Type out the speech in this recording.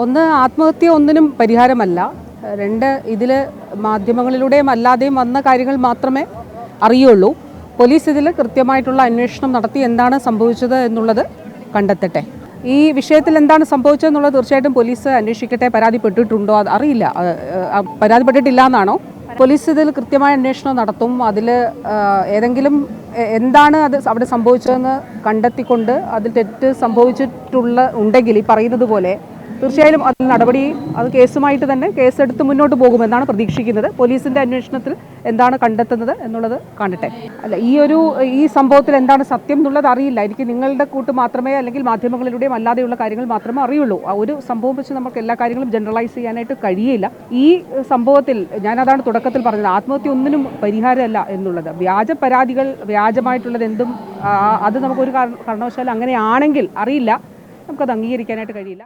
ഒന്ന്, ആത്മഹത്യ ഒന്നിനും പരിഹാരമല്ല. രണ്ട്, ഇതിൽ മാധ്യമങ്ങളിലൂടെയും അല്ലാതെയും വന്ന കാര്യങ്ങൾ മാത്രമേ അറിയുള്ളൂ. പോലീസ് ഇതിൽ കൃത്യമായിട്ടുള്ള അന്വേഷണം നടത്തി എന്താണ് സംഭവിച്ചത് എന്നുള്ളത് കണ്ടെത്തട്ടെ. ഈ വിഷയത്തിൽ എന്താണ് സംഭവിച്ചതെന്നുള്ളത് തീർച്ചയായിട്ടും പോലീസ് അന്വേഷിക്കട്ടെ. പരാതിപ്പെട്ടിട്ടുണ്ടോ അത് അറിയില്ല. പരാതിപ്പെട്ടിട്ടില്ല എന്നാണോ? പോലീസ് ഇതിൽ കൃത്യമായ അന്വേഷണം നടത്തും. അതിൽ ഏതെങ്കിലും എന്താണ് അത് അവിടെ സംഭവിച്ചതെന്ന് കണ്ടെത്തിക്കൊണ്ട് അതിൽ തെറ്റ് ഉണ്ടെങ്കിൽ ഈ പറയുന്നത് പോലെ തീർച്ചയായും അതിൽ നടപടി, അത് കേസുമായിട്ട് തന്നെ കേസെടുത്ത് മുന്നോട്ട് പോകുമെന്നാണ് പ്രതീക്ഷിക്കുന്നത്. പോലീസിൻ്റെ അന്വേഷണത്തിൽ എന്താണ് കണ്ടെത്തുന്നത് എന്നുള്ളത് കാണട്ടെ. അല്ല, ഈ സംഭവത്തിൽ എന്താണ് സത്യം എന്നുള്ളത് അറിയില്ല. എനിക്ക് നിങ്ങളുടെ കൂട്ട് മാത്രമേ, അല്ലെങ്കിൽ മാധ്യമങ്ങളിലൂടെയും അല്ലാതെയുള്ള കാര്യങ്ങൾ മാത്രമേ അറിയുള്ളൂ. ആ ഒരു സംഭവം വെച്ച് നമുക്ക് എല്ലാ കാര്യങ്ങളും ജനറലൈസ് ചെയ്യാനായിട്ട് കഴിയില്ല. ഈ സംഭവത്തിൽ ഞാനതാണ് തുടക്കത്തിൽ പറഞ്ഞത്, ആത്മഹത്യ ഒന്നിനും പരിഹാരമല്ല എന്നുള്ളത്. വ്യാജ പരാതികൾ, വ്യാജമായിട്ടുള്ളത് എന്തും അത് നമുക്കൊരു കാരണവശാലും അങ്ങനെയാണെങ്കിൽ അറിയില്ല, നമുക്കത് അംഗീകരിക്കാനായിട്ട് കഴിയില്ല.